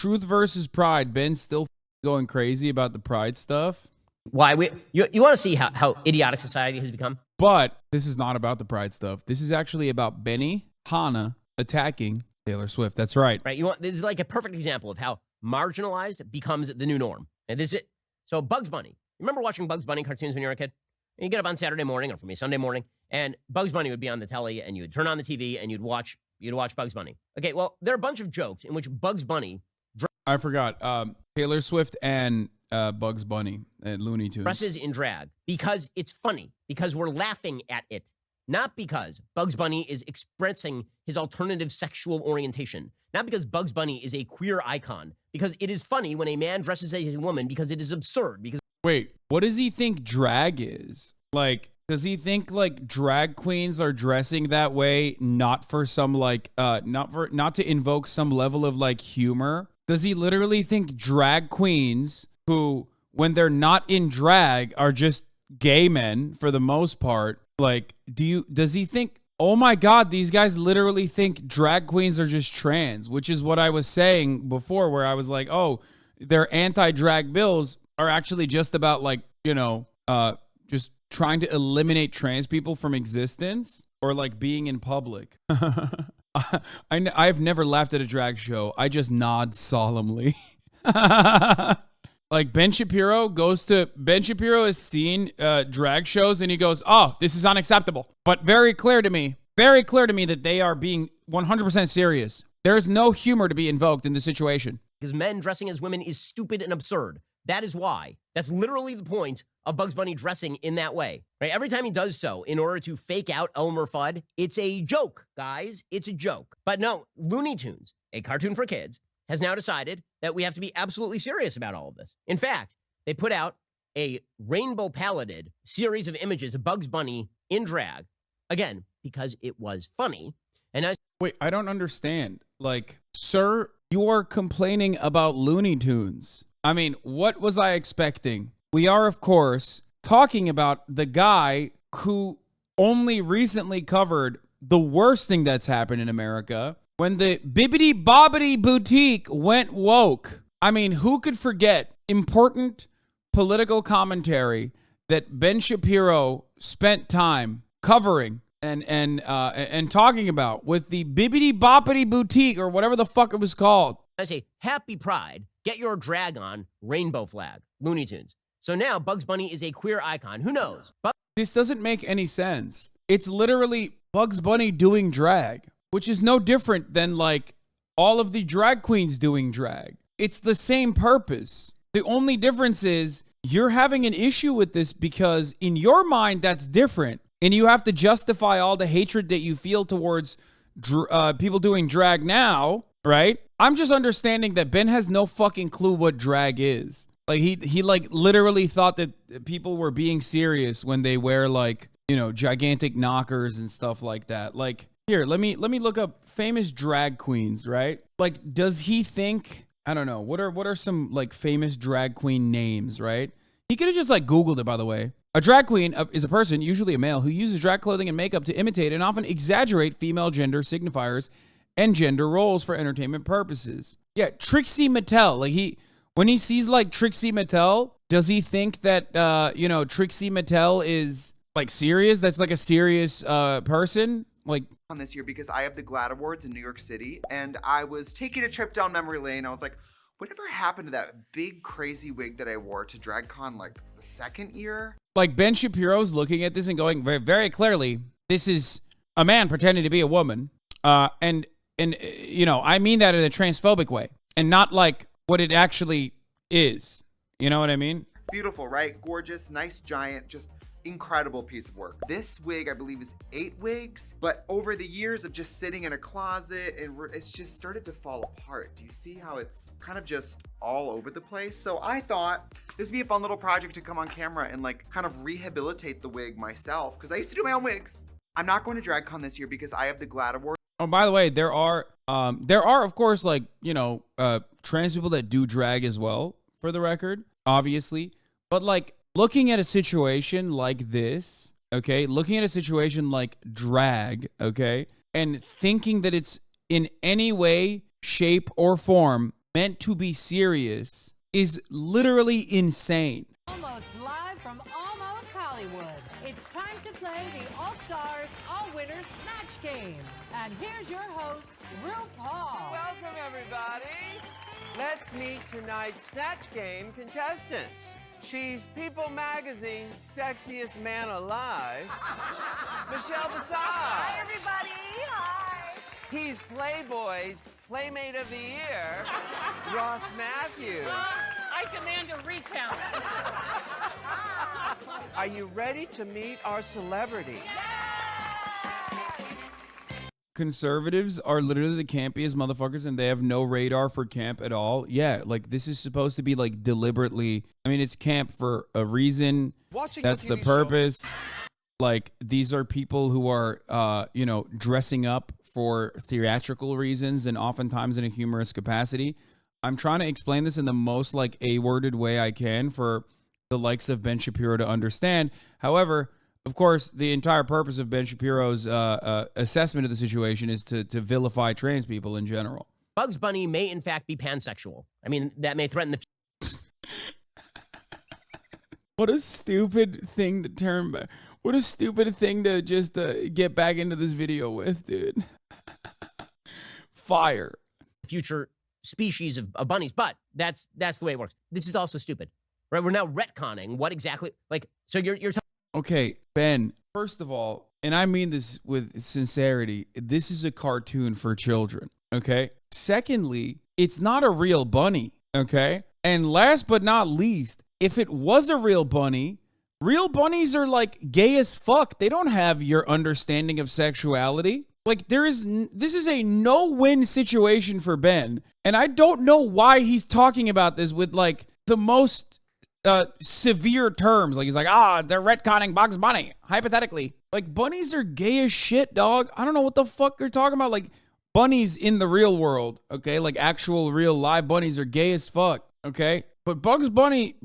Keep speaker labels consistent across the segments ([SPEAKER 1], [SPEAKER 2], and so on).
[SPEAKER 1] Truth versus Pride. Ben's still going crazy about the Pride stuff.
[SPEAKER 2] Why? You want to see how idiotic society has become?
[SPEAKER 1] But this is not about the Pride stuff. This is actually about Benny Hanna attacking Taylor Swift. That's right.
[SPEAKER 2] Right. This is like a perfect example of how marginalized becomes the new norm. And this is it. So Bugs Bunny. Remember watching Bugs Bunny cartoons when you were a kid? And you get up on Saturday morning, or for me, Sunday morning, and Bugs Bunny would be on the telly, and you would turn on the TV, and you'd watch Bugs Bunny. Okay, well, there are a bunch of jokes in which Bugs Bunny...
[SPEAKER 1] I forgot. Taylor Swift and Bugs Bunny and Looney Tunes.
[SPEAKER 2] Dresses in drag because it's funny, because we're laughing at it. Not because Bugs Bunny is expressing his alternative sexual orientation. Not because Bugs Bunny is a queer icon. Because it is funny when a man dresses as a woman, because it is absurd. Because
[SPEAKER 1] wait, what does he think drag is? Like, does he think like drag queens are dressing that way not for some like not to invoke some level of like humor? Does he literally think drag queens who, when they're not in drag, are just gay men for the most part? Like, does he think, oh my God, these guys literally think drag queens are just trans, which is what I was saying before, where I was like, oh, their anti-drag bills are actually just about like, just trying to eliminate trans people from existence or like being in public. I've never laughed at a drag show. I just nod solemnly. Like Ben Shapiro has seen drag shows and he goes, oh, this is unacceptable. But very clear to me that they are being 100% serious. There is no humor to be invoked in the situation.
[SPEAKER 2] Because men dressing as women is stupid and absurd. That is why. That's literally the point of Bugs Bunny dressing in that way. Right? Every time he does so, in order to fake out Elmer Fudd, it's a joke, guys. It's a joke. But no, Looney Tunes, a cartoon for kids, has now decided that we have to be absolutely serious about all of this. In fact, they put out a rainbow paletted series of images of Bugs Bunny in drag, again, because it was funny. And
[SPEAKER 1] wait, I don't understand. Like, sir, you are complaining about Looney Tunes. I mean, what was I expecting? We are, of course, talking about the guy who only recently covered the worst thing that's happened in America, when the Bibbidi Bobbidi Boutique went woke. I mean, who could forget important political commentary that Ben Shapiro spent time covering and talking about with the Bibbidi Bobbidi Boutique, or whatever the fuck it was called.
[SPEAKER 2] I say, happy Pride, get your drag on, rainbow flag, Looney Tunes. So now Bugs Bunny is a queer icon. Who knows?
[SPEAKER 1] This doesn't make any sense. It's literally Bugs Bunny doing drag, which is no different than like all of the drag queens doing drag. It's the same purpose. The only difference is you're having an issue with this because in your mind that's different, and you have to justify all the hatred that you feel towards people doing drag now, right? I'm just understanding that Ben has no fucking clue what drag is. Like he like literally thought that people were being serious when they wear like, gigantic knockers and stuff like that. Like, here, let me look up famous drag queens, right? Like, does he think, I don't know, what are some like famous drag queen names, right? He could have just like Googled it, by the way. A drag queen is a person, usually a male, who uses drag clothing and makeup to imitate and often exaggerate female gender signifiers and gender roles for entertainment purposes. Yeah, Trixie Mattel. Like when he sees like Trixie Mattel, does he think that, Trixie Mattel is like serious? That's like a serious person? Like
[SPEAKER 3] on this year because I have the GLAAD Awards in New York City, and I was taking a trip down memory lane. I was like, whatever happened to that big crazy wig that I wore to DragCon like the second year?
[SPEAKER 1] Like Ben Shapiro's looking at this and going very, very clearly, this is a man pretending to be a woman. And I mean that in a transphobic way and not like what it actually is. You know what I mean?
[SPEAKER 3] Beautiful, right? Gorgeous, nice, giant, just incredible piece of work. This wig, I believe, is 8 wigs, but over the years of just sitting in a closet, it's just started to fall apart. Do you see how it's kind of just all over the place? So I thought this would be a fun little project to come on camera and like kind of rehabilitate the wig myself, because I used to do my own wigs. I'm not going to DragCon this year because I have the GLAAD Award.
[SPEAKER 1] Oh, by the way, there are of course like, trans people that do drag as well, for the record, obviously, but like, looking at a situation like this, okay, looking at a situation like drag, okay, and thinking that it's in any way, shape, or form meant to be serious is literally insane.
[SPEAKER 4] Almost live from Almost Hollywood. It's time to play the All-Stars All-Winners Snatch Game. And here's your host, RuPaul.
[SPEAKER 5] Welcome, everybody. Let's meet tonight's Snatch Game contestants. She's People Magazine's sexiest man alive, Michelle Visage.
[SPEAKER 6] Hi, everybody. Hi.
[SPEAKER 5] He's Playboy's Playmate of the Year, Ross Matthews.
[SPEAKER 6] I demand a recount.
[SPEAKER 5] Are you ready to meet our celebrities?
[SPEAKER 1] Conservatives are literally the campiest motherfuckers, and they have no radar for camp at all. Yeah, like this is supposed to be like deliberately. I mean, it's camp for a reason. That's the purpose. Like these are people who are, dressing up for theatrical reasons and oftentimes in a humorous capacity. I'm trying to explain this in the most like A-worded way I can for the likes of Ben Shapiro to understand. However, of course, the entire purpose of Ben Shapiro's assessment of the situation is to vilify trans people in general.
[SPEAKER 2] Bugs Bunny may in fact be pansexual. I mean, that may threaten the
[SPEAKER 1] What a stupid thing to turn back. What a stupid thing to just get back into this video with, dude. Fire.
[SPEAKER 2] future species of bunnies. But that's the way it works. This is also stupid, right? We're now retconning what exactly, like, so you're
[SPEAKER 1] Okay, Ben, first of all, and I mean this with sincerity, this is a cartoon for children, okay? Secondly, it's not a real bunny, okay? And last but not least, if it was a real bunnies are like gay as fuck. They don't have your understanding of sexuality. Like this is a no-win situation for Ben. And I don't know why he's talking about this with like the most severe terms. Like he's like, they're retconning Bugs Bunny, hypothetically. Like bunnies are gay as shit, dog. I don't know what the fuck you're talking about. Like bunnies in the real world, okay? Like actual real live bunnies are gay as fuck, okay? But Bugs Bunny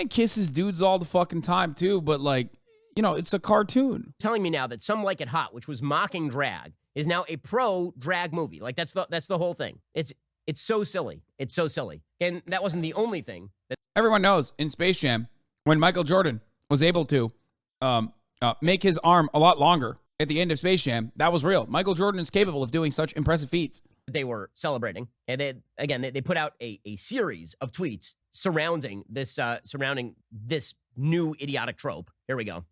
[SPEAKER 1] kisses dudes all the fucking time too, but like, you know, it's a cartoon.
[SPEAKER 2] telling me now that Some Like It Hot, which was mocking drag, is now a pro drag movie. Like that's the whole thing. It's so silly. It's so silly. And that wasn't the only thing that
[SPEAKER 1] Everyone knows in Space Jam, when Michael Jordan was able to make his arm a lot longer at the end of Space Jam, that was real. Michael Jordan is capable of doing such impressive feats.
[SPEAKER 2] they were celebrating. And they put out a series of tweets surrounding this new idiotic trope. Here we go.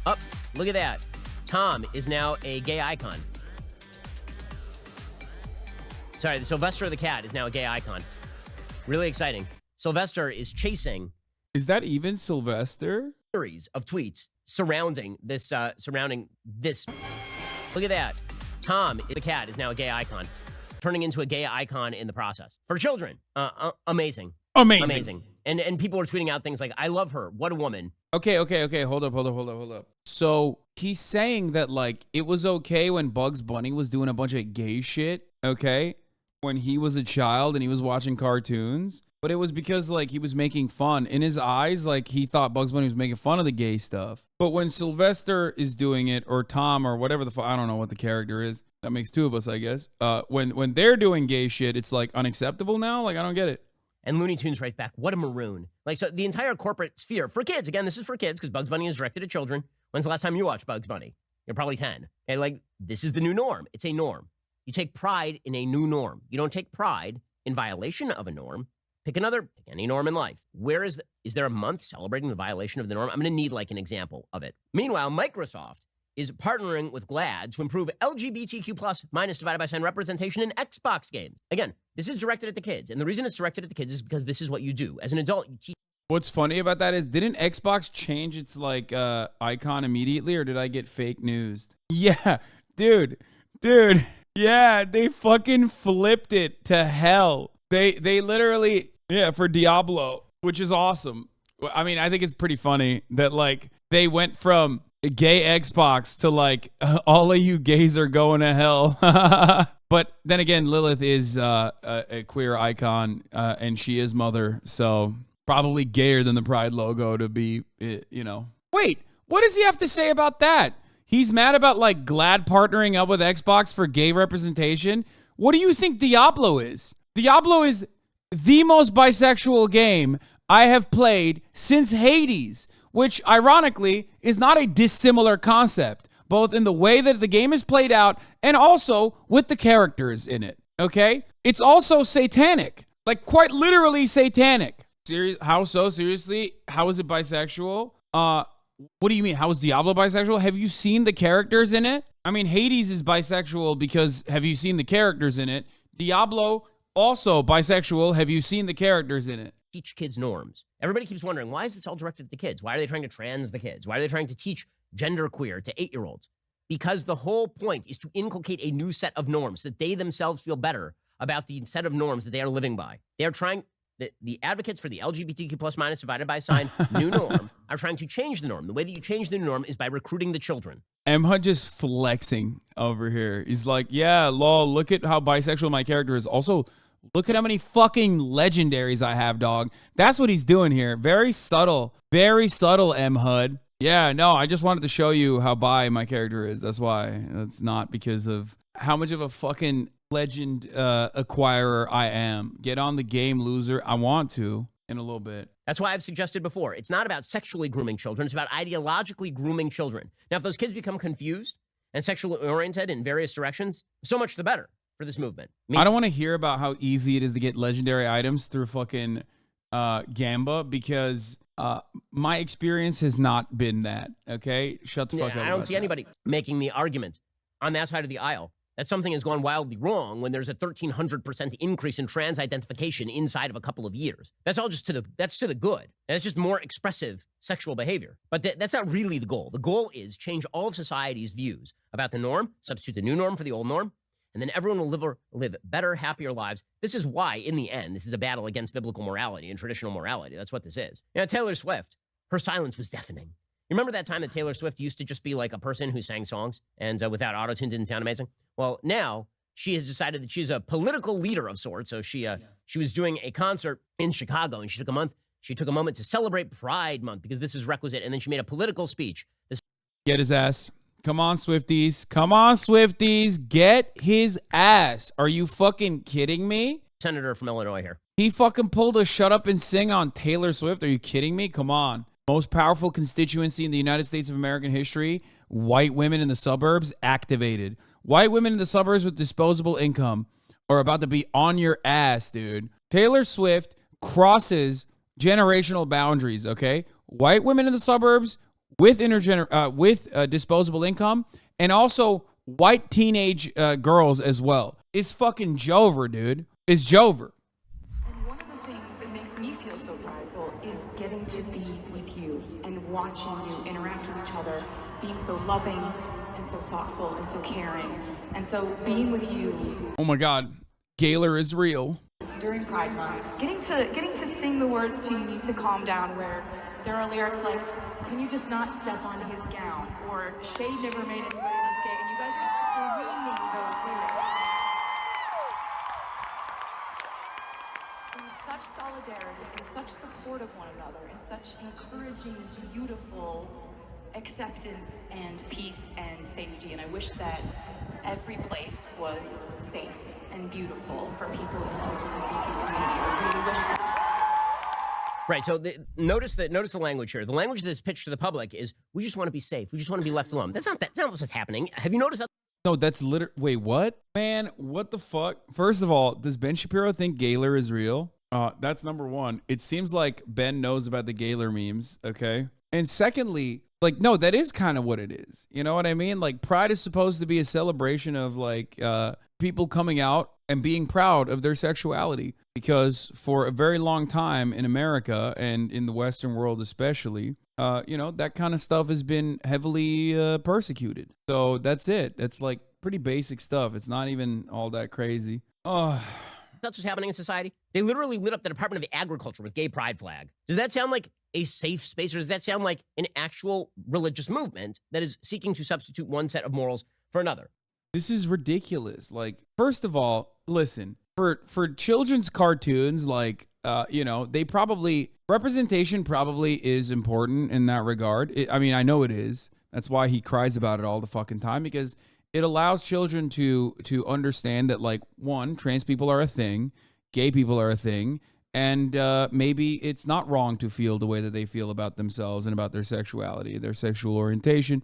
[SPEAKER 2] Up, look at that. Tom is now a gay icon. Sorry, the Sylvester the cat is now a gay icon. Really exciting. Sylvester is chasing
[SPEAKER 1] Is that even Sylvester?
[SPEAKER 2] series of tweets surrounding this. Look at that. Tom the cat is now a gay icon, turning into a gay icon in the process for children. Amazing. And people are tweeting out things like, "I love her. What a woman."
[SPEAKER 1] Okay. Hold up. So he's saying that like it was okay when Bugs Bunny was doing a bunch of gay shit, okay? When he was a child and he was watching cartoons, but it was because like he was making fun. In his eyes, like he thought Bugs Bunny was making fun of the gay stuff. But when Sylvester is doing it, or Tom, or whatever the fuck, I don't know what the character is. That makes two of us, I guess. When they're doing gay shit, it's like unacceptable now. Like I don't get it.
[SPEAKER 2] And Looney Tunes writes back, "What a maroon." Like, so the entire corporate sphere for kids, again, this is for kids because Bugs Bunny is directed at children. When's the last time you watched Bugs Bunny? You're probably 10. And like, this is the new norm. It's a norm. You take pride in a new norm. You don't take pride in violation of a norm. Pick any norm in life. Is there a month celebrating the violation of the norm? I'm going to need like an example of it. Meanwhile, Microsoft is partnering with GLAAD to improve LGBTQ plus minus divided by sign representation in Xbox games. Again, this is directed at the kids. And the reason it's directed at the kids is because this is what you do. As an adult, you teach.
[SPEAKER 1] What's funny about that is, didn't Xbox change its like icon immediately, or did I get fake news? Yeah, dude. Yeah, they fucking flipped it to hell. They literally, yeah, for Diablo, which is awesome. I mean, I think it's pretty funny that like they went from gay Xbox to like all of you gays are going to hell. But then again, Lilith is a queer icon, and she is mother, so probably gayer than the Pride logo to be, you know. Wait, what does he have to say about that? He's mad about like Glad partnering up with Xbox for gay representation. What do you think Diablo is? Diablo is the most bisexual game I have played since Hades, which ironically is not a dissimilar concept, both in the way that the game is played out and also with the characters in it, okay? It's also satanic, like quite literally satanic. How so? Seriously? How is it bisexual? What do you mean? How is Diablo bisexual? Have you seen the characters in it? I mean, Hades is bisexual because have you seen the characters in it? Diablo also bisexual. Have you seen the characters in it?
[SPEAKER 2] Teach kids norms. Everybody keeps wondering, why is this all directed at the kids? Why are they trying to trans the kids? Why are they trying to teach genderqueer to 8-year-olds? Because the whole point is to inculcate a new set of norms that they themselves feel better about the set of norms that they are living by. They are trying, the advocates for the LGBTQ plus minus divided by sign new norm are trying to change the norm. The way that you change the new norm is by recruiting the children.
[SPEAKER 1] Emma just flexing over here. He's like, yeah, lol, look at how bisexual my character is. Also, look at how many fucking legendaries I have, dog. That's what he's doing here. Very subtle, M. Hud. Yeah, no, I just wanted to show you how bi my character is. That's why. That's not because of how much of a fucking legend acquirer I am. Get on the game, loser. I want to in a little bit.
[SPEAKER 2] That's why I've suggested before. It's not about sexually grooming children. It's about ideologically grooming children. Now, if those kids become confused and sexually oriented in various directions, so much the better for this movement.
[SPEAKER 1] I don't want to hear about how easy it is to get legendary items through fucking Gamba because my experience has not been that. Okay? Shut the fuck up.
[SPEAKER 2] I don't see anybody making the argument on that side of the aisle that something has gone wildly wrong when there's a 1,300% increase in trans identification inside of a couple of years. That's all just to the good. That's just more expressive sexual behavior. But that's not really the goal. The goal is change all of society's views about the norm, substitute the new norm for the old norm, and then everyone will live better, happier lives. This is why, in the end, this is a battle against biblical morality and traditional morality. That's what this is. You know, Taylor Swift, her silence was deafening. You remember that time that Taylor Swift used to just be like a person who sang songs and without auto-tune didn't sound amazing? Well, now she has decided that she's a political leader of sorts. So she was doing a concert in Chicago and she took a moment to celebrate Pride Month because this is requisite. And then she made a political speech.
[SPEAKER 1] Get his ass. Come on, Swifties. Come on, Swifties. Get his ass. Are you fucking kidding me?
[SPEAKER 2] Senator from Illinois here.
[SPEAKER 1] He fucking pulled a shut up and sing on Taylor Swift. Are you kidding me? Come on. Most powerful constituency in the United States of American history, white women in the suburbs activated. White women in the suburbs with disposable income are about to be on your ass, dude. Taylor Swift crosses generational boundaries, okay? White women in the suburbs with disposable income and also white teenage girls as well. It's fucking Jover, dude. It's Jover.
[SPEAKER 7] And one of the things that makes me feel so powerful is getting to be with you and watching you interact with each other, being so loving and so thoughtful and so caring. And so being with you.
[SPEAKER 1] Oh my God. Gaylor is real.
[SPEAKER 7] During Pride Month, getting to sing the words to "You Need to Calm Down," where there are lyrics like, "Can you just not step on his gown?" or "Shade never made anybody this gay," and you guys are screaming those lyrics. In such solidarity, in such support of one another, in such encouraging, beautiful acceptance and peace and safety. And I wish that every place was safe and beautiful for people in the LGBTQ community. I really wish that.
[SPEAKER 2] Right. So notice the language here. The language that's pitched to the public is, we just want to be safe. We just want to be left alone. That's not what's happening. Have you noticed that?
[SPEAKER 1] No, that's wait, what? Man, what the fuck? First of all, does Ben Shapiro think Gaylor is real? That's number one. It seems like Ben knows about the Gaylor memes, okay? And secondly, like, no, that is kind of what it is. You know what I mean? Like, Pride is supposed to be a celebration of, like, people coming out and being proud of their sexuality. Because for a very long time in America and in the Western world especially, that kind of stuff has been heavily persecuted. So that's it. That's, like, pretty basic stuff. It's not even all that crazy. Oh.
[SPEAKER 2] That's what's happening in society. They literally lit up the Department of Agriculture with gay pride flag. Does that sound like a safe space, or does that sound like an actual religious movement that is seeking to substitute one set of morals for another?
[SPEAKER 1] This is ridiculous. Like, first of all, listen, for children's cartoons, like, representation probably is important in that regard. I mean, I know it is. That's why he cries about it all the fucking time, because it allows children to understand that, like, one, trans people are a thing, gay people are a thing, and maybe it's not wrong to feel the way that they feel about themselves and about their sexuality, their sexual orientation,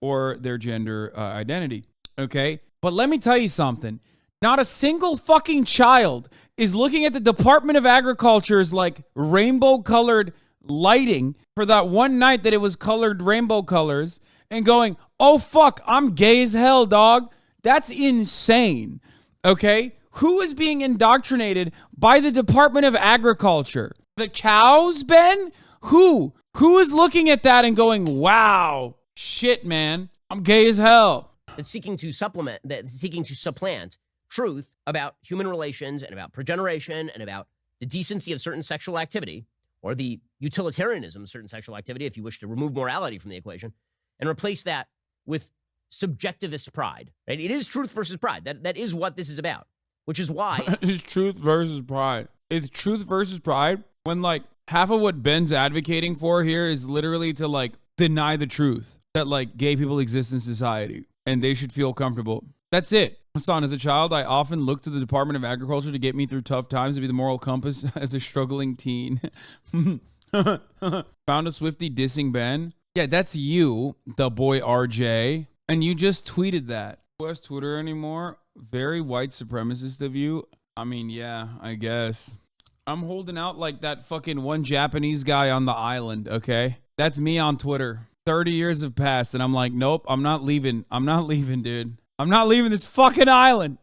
[SPEAKER 1] or their gender identity. Okay? But let me tell you something. Not a single fucking child is looking at the Department of Agriculture's, like, rainbow-colored lighting for that one night that it was colored rainbow colors and going, oh, fuck, I'm gay as hell, dog. That's insane. Okay? Who is being indoctrinated by the Department of Agriculture? The cows, Ben? Who? Who is looking at that and going, wow, shit, man, I'm gay as hell?
[SPEAKER 2] That's seeking to supplant truth about human relations and about progeneration and about the decency of certain sexual activity, or the utilitarianism of certain sexual activity, if you wish to remove morality from the equation, and replace that with subjectivist pride. Right? It is truth versus pride. That is what this is about, which is why
[SPEAKER 1] it's truth versus pride. It's truth versus pride when, like, half of what Ben's advocating for here is literally to, like, deny the truth that, like, gay people exist in society and they should feel comfortable. That's it. Hasan, as a child, I often looked to the Department of Agriculture to get me through tough times, to be the moral compass as a struggling teen. Found a Swiftie dissing Ben. Yeah, that's you, the boy RJ. And you just tweeted that. Who has Twitter anymore? Very white supremacist of you. I mean, yeah, I guess. I'm holding out like that fucking one Japanese guy on the island, okay? That's me on Twitter. 30 years have passed, and I'm like, nope, I'm not leaving. I'm not leaving, dude. I'm not leaving this fucking island.